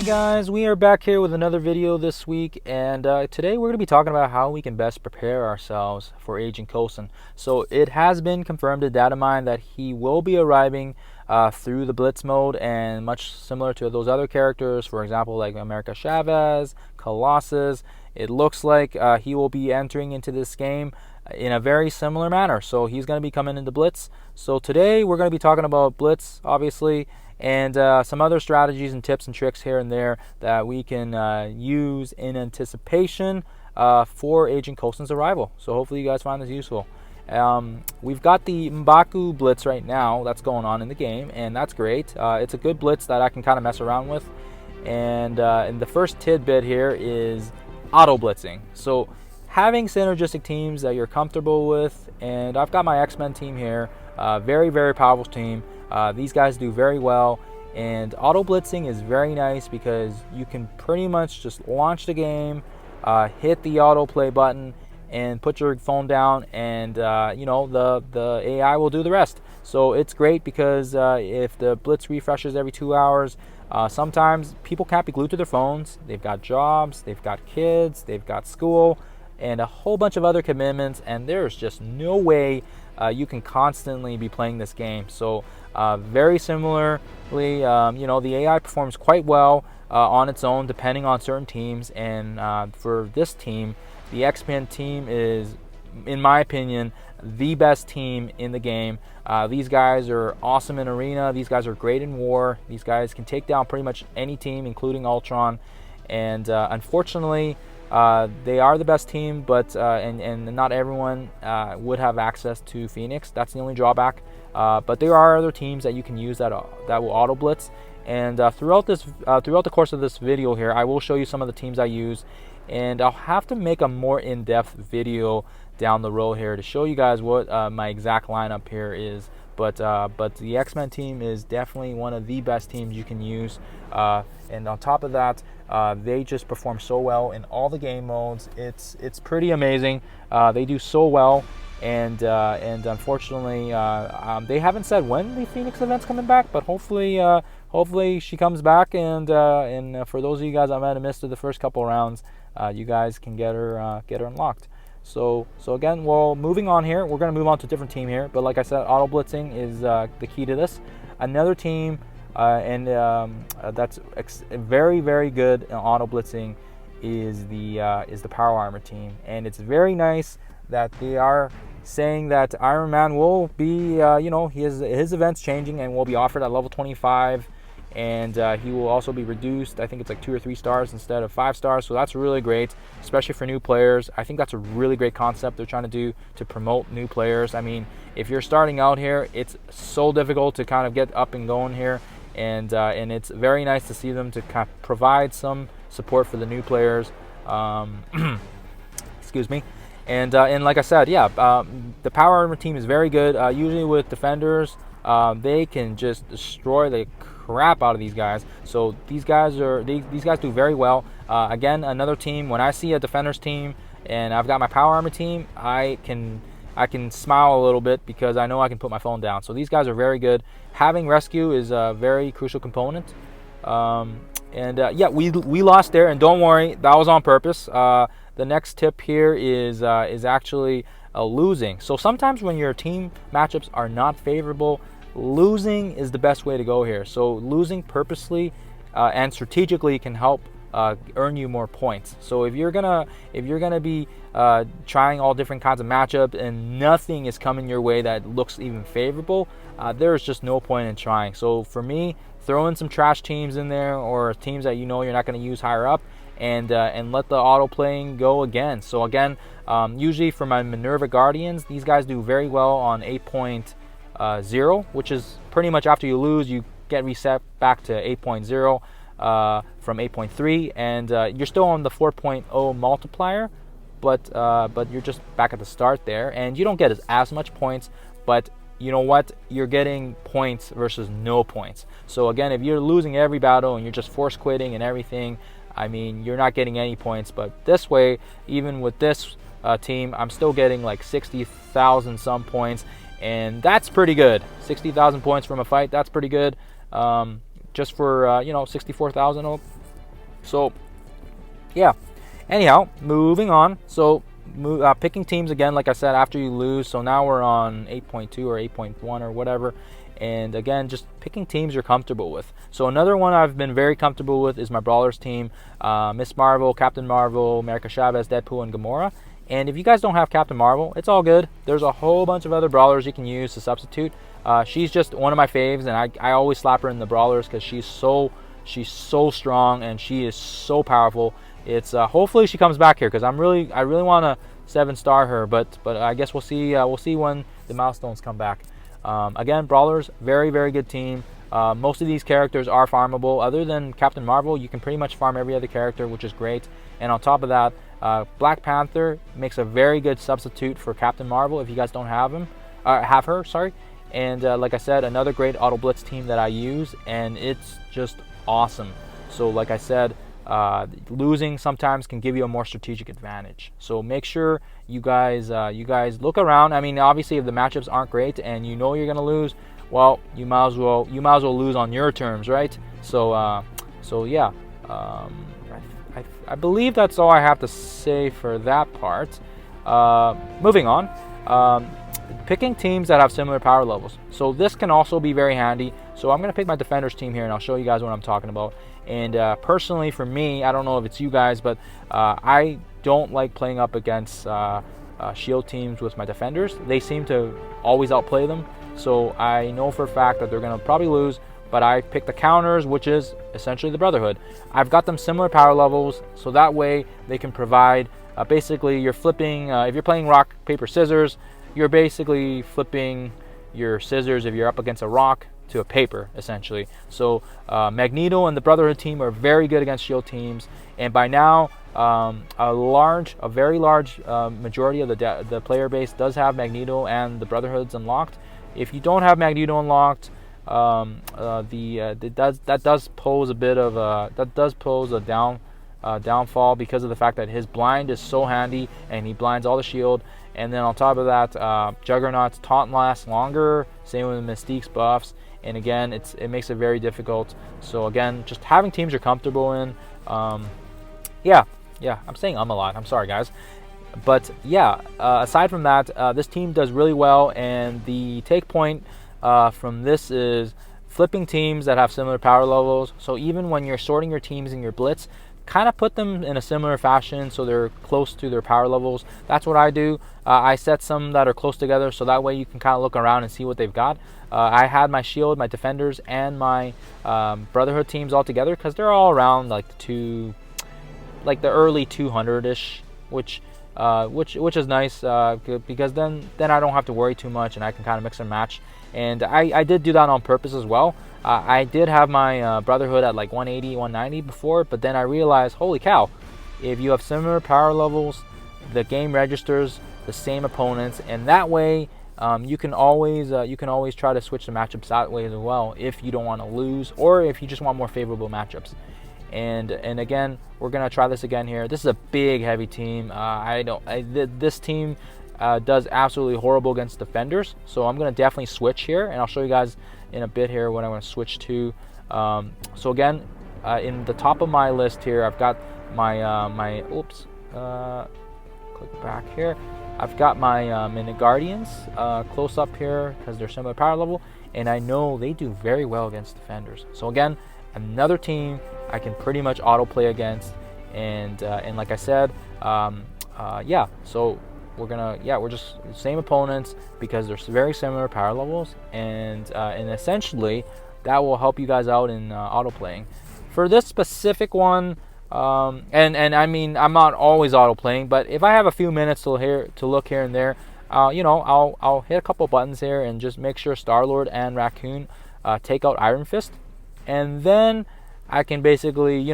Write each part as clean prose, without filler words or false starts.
Alright guys, we are back here with another video this week, and today we're going to be talking about how we can best prepare ourselves for Agent Coulson. So it has been confirmed to data mine that he will be arriving through the Blitz mode, and much similar to those other characters, for example like America Chavez, Colossus, it looks like he will be entering into this game in a very similar manner. So he's going to be coming into Blitz. So today we're going to be talking about Blitz, obviously, and some other strategies and tips and tricks here and there that we can use in anticipation for Agent Coulson's arrival. So hopefully you guys find this useful. We've got the M'Baku Blitz right now that's going on in the game, and that's great. It's a good Blitz that I can kind of mess around with. And the first tidbit here is auto blitzing. So having synergistic teams that you're comfortable with, and I've got my X-Men team here, very, very powerful team. These guys do very well, and auto blitzing is very nice because you can pretty much just launch the game, hit the auto play button, and put your phone down, and you know, the AI will do the rest. So it's great because if the Blitz refreshes every 2 hours, sometimes people can't be glued to their phones. They've got jobs, they've got kids, they've got school, and a whole bunch of other commitments, and there's just no way you can constantly be playing this game. So very similarly, you know, the AI performs quite well on its own depending on certain teams, and for this team, the X-Men team is, in my opinion, the best team in the game. These guys are awesome in arena, these guys are great in war, these guys can take down pretty much any team including Ultron, and unfortunately they are the best team, but and not everyone would have access to Phoenix. That's the only drawback. But there are other teams that you can use that will auto blitz. And throughout the course of this video here, I will show you some of the teams I use, and I'll have to make a more in-depth video down the road here to show you guys what my exact lineup here is. But the X-Men team is definitely one of the best teams you can use. And on top of that, they just perform so well in all the game modes. It's pretty amazing. They do so well, and unfortunately, they haven't said when the Phoenix event's coming back, but hopefully she comes back, and for those of you guys that might have missed the first couple rounds, you guys can get her unlocked. So again, well, moving on here, we're going to move on to a different team here, but like I said, auto blitzing is the key to this. Another team that's very, very good in auto blitzing is the Power Armor team, and it's very nice that they are saying that Iron Man will be, you know, his event's changing and will be offered at level 25, and he will also be reduced. I think it's like 2 or 3 stars instead of 5 stars, so that's really great, especially for new players. I think that's a really great concept they're trying to do to promote new players. I mean, if you're starting out here, it's so difficult to kind of get up and going here, and it's very nice to see them to kind of provide some support for the new players. Excuse me. And like I said, yeah, the Power Armor team is very good. Usually with defenders, they can just destroy the crap out of these guys. So these guys do very well. Again, another team, when I see a defenders team and I've got my Power Armor team, I can smile a little bit because I know I can put my phone down. So these guys are very good. Having rescue is a very crucial component. Yeah, we lost there, and don't worry, that was on purpose. The next tip here is actually losing. So sometimes when your team matchups are not favorable, losing is the best way to go here. So losing purposely and strategically can help earn you more points. So if you're gonna be trying all different kinds of matchups and nothing is coming your way that looks even favorable, there's just no point in trying. So for me, throw in some trash teams in there, or teams that you know you're not going to use higher up, and let the auto playing go again. So again, usually for my Minerva Guardians, these guys do very well on 8.0, which is pretty much after you lose, you get reset back to 8.0 from 8.3, and you're still on the 4.0 multiplier, but you're just back at the start there, and you don't get as much points, but you know what, you're getting points versus no points. So again, if you're losing every battle and you're just force quitting and everything, I mean, you're not getting any points. But this way, even with this team, I'm still getting like 60,000 some points, and that's pretty good. 60,000 points from a fight, that's pretty good. Just for 64,000, So yeah, anyhow, moving on. So picking teams again, like I said, after you lose. So now we're on 8.2 or 8.1 or whatever. And again, just picking teams you're comfortable with. So another one I've been very comfortable with is my Brawlers team. Miss Marvel, Captain Marvel, America Chavez, Deadpool, and Gamora. And if you guys don't have Captain Marvel, it's all good. There's a whole bunch of other Brawlers you can use to substitute. She's just one of my faves, and I always slap her in the Brawlers because she's so strong and she is so powerful. It's hopefully she comes back here because I really want to 7-star her, but I guess we'll see when the milestones come back. Again, Brawlers, very good team. Most of these characters are farmable. Other than Captain Marvel, you can pretty much farm every other character, which is great. And on top of that, Black Panther makes a very good substitute for Captain Marvel if you guys don't have her. Sorry. And like I said, another great auto blitz team that I use, and it's just awesome. So like I said, losing sometimes can give you a more strategic advantage. So make sure you guys look around. I mean, obviously, if the matchups aren't great and you know you're gonna lose, well, you might as well lose on your terms, right? So yeah, I believe that's all I have to say for that part. Moving on. Picking teams that have similar power levels. So this can also be very handy. So I'm going to pick my Defenders team here, and I'll show you guys what I'm talking about. And personally, for me, I don't know if it's you guys, but I don't like playing up against shield teams with my Defenders. They seem to always outplay them. So I know for a fact that they're going to probably lose, but I pick the counters, which is essentially the Brotherhood. I've got them similar power levels, so that way they can provide, basically you're flipping, if you're playing rock, paper, scissors, you're basically flipping your scissors if you're up against a rock to a paper, essentially. So Magneto and the Brotherhood team are very good against shield teams, and by now a very large majority of the player base does have Magneto and the Brotherhoods unlocked. If you don't have Magneto unlocked, that does pose a downfall because of the fact that his blind is so handy and he blinds all the shield. And then on top of that, Juggernaut's taunt lasts longer, same with Mystique's buffs, and again, it makes it very difficult. So again, just having teams you're comfortable in. Yeah, I'm saying a lot. I'm sorry, guys. But yeah, aside from that, this team does really well, and the take point from this is flipping teams that have similar power levels. So even when you're sorting your teams in your Blitz, kind of put them in a similar fashion so they're close to their power levels. That's what I do. I set some that are close together so that way you can kind of look around and see what they've got. I had my Shield, my Defenders, and my Brotherhood teams all together because they're all around like the early 200-ish, which is nice because then I don't have to worry too much and I can kind of mix and match. And I did do that on purpose as well. I did have my Brotherhood at like 180, 190 before, but then I realized, holy cow, if you have similar power levels, the game registers the same opponents, and that way you can always try to switch the matchups that way as well if you don't want to lose or if you just want more favorable matchups. And again, we're gonna try this again here. This is a big, heavy team. This team does absolutely horrible against Defenders, so I'm gonna definitely switch here, and I'll show you guys in a bit here what I'm going to switch to. So again, in the top of my list here, I've got my click back here. I've got my Minute Guardians close up here because they're similar power level, and I know they do very well against Defenders. So again, another team I can pretty much auto play against, and like I said, yeah. So we're just same opponents because they're very similar power levels, and essentially that will help you guys out in auto playing. For this specific one, and I mean, I'm not always auto playing, but if I have a few minutes to look here and there, I'll hit a couple buttons here and just make sure Star-Lord and Raccoon take out Iron Fist, and then I can basically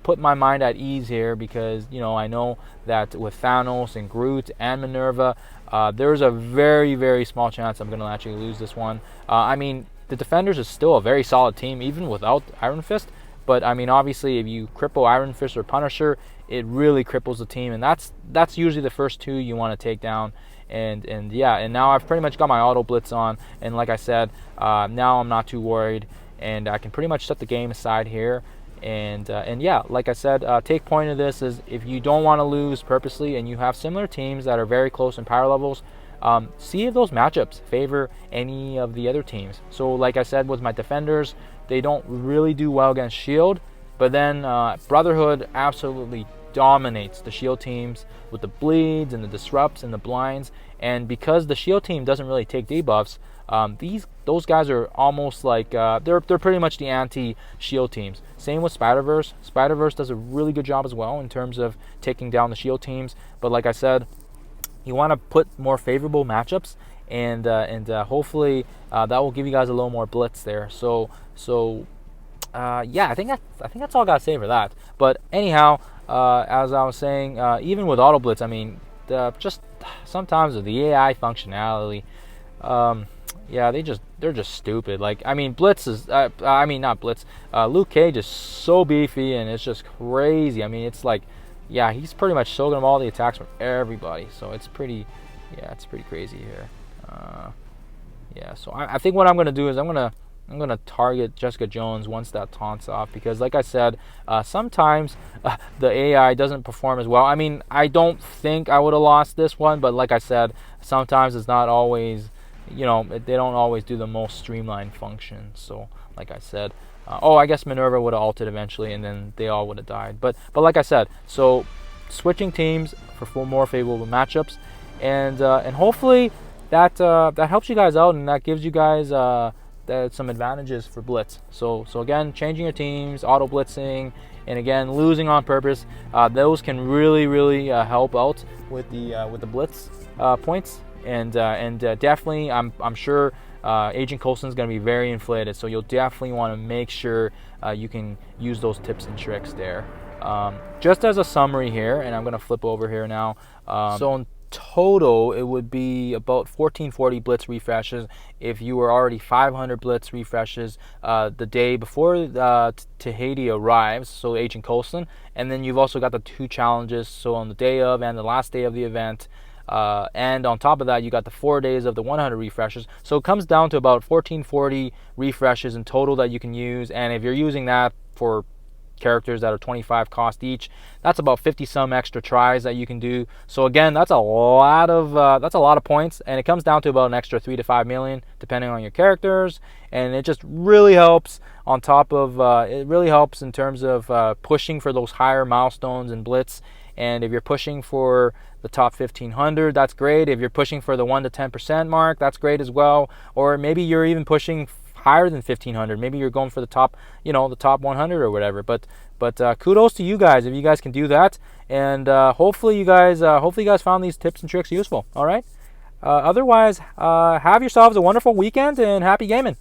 put my mind at ease here because I know that with Thanos and Groot and Minerva, there's a very, very small chance I'm going to actually lose this one. I mean, the Defenders is still a very solid team even without Iron Fist, but I mean, obviously if you cripple Iron Fist or Punisher, it really cripples the team, and that's usually the first two you want to take down. And now I've pretty much got my auto blitz on, and like I said, now I'm not too worried, and I can pretty much set the game aside here. And yeah, like I said, take point of this is if you don't want to lose purposely and you have similar teams that are very close in power levels, see if those matchups favor any of the other teams. So like I said with my defenders, they don't really do well against shield, but then Brotherhood absolutely dominates the shield teams with the bleeds and the disrupts and the blinds. And because the shield team doesn't really take debuffs, those guys are almost like they're pretty much the anti-shield teams. Same with Spider-Verse. Spider-Verse does a really good job as well in terms of taking down the shield teams. But like I said, you want to put more favorable matchups, and hopefully that will give you guys a little more blitz there. So yeah, I think that's all I gotta say for that. But anyhow, as I was saying, even with auto blitz, I mean, just sometimes with the AI functionality, yeah, they're just stupid. Like, I mean, Blitz is, I mean, not Blitz, Luke Cage is so beefy, and it's just crazy. I mean, it's like, yeah, he's pretty much soaking up all the attacks from everybody. So it's pretty, yeah, it's pretty crazy here. Yeah, so I think what I'm gonna do is I'm gonna target Jessica Jones once that taunt's off, because like I said, sometimes the AI doesn't perform as well. I mean, I don't think I would have lost this one, but like I said, sometimes it's not always, you know, they don't always do the most streamlined function. So like I said, oh, I guess Minerva would have ulted eventually, and then they all would have died. But like I said, so switching teams for more favorable matchups, and hopefully that helps you guys out, and that gives you guys some advantages for blitz. So again, changing your teams, auto blitzing, and again losing on purpose, those can really help out with the blitz points, and definitely I'm sure Agent Coulson is going to be very inflated, so you'll definitely want to make sure you can use those tips and tricks there. Just as a summary here, and I'm going to flip over here now, so in total it would be about 1440 blitz refreshes if you were already 500 blitz refreshes the day before TAHITI arrives, so Agent Coulson, and then you've also got the 2 challenges, so on the day of and the last day of the event, and on top of that you got the 4 days of the 100 refreshes. So it comes down to about 1440 refreshes in total that you can use, and if you're using that for characters that are 25 cost each, that's about 50 some extra tries that you can do. So again, that's a lot of points, and it comes down to about an extra 3 to 5 million depending on your characters, and it just really helps on top of it really helps in terms of pushing for those higher milestones in blitz. And if you're pushing for the top 1500, that's great. If you're pushing for the 1 to 10% mark, that's great as well. Or maybe you're even pushing higher than 1500, maybe you're going for the top, you know, the top 100 or whatever. But kudos to you guys if you guys can do that, and hopefully you guys found these tips and tricks useful. All right, otherwise have yourselves a wonderful weekend and happy gaming.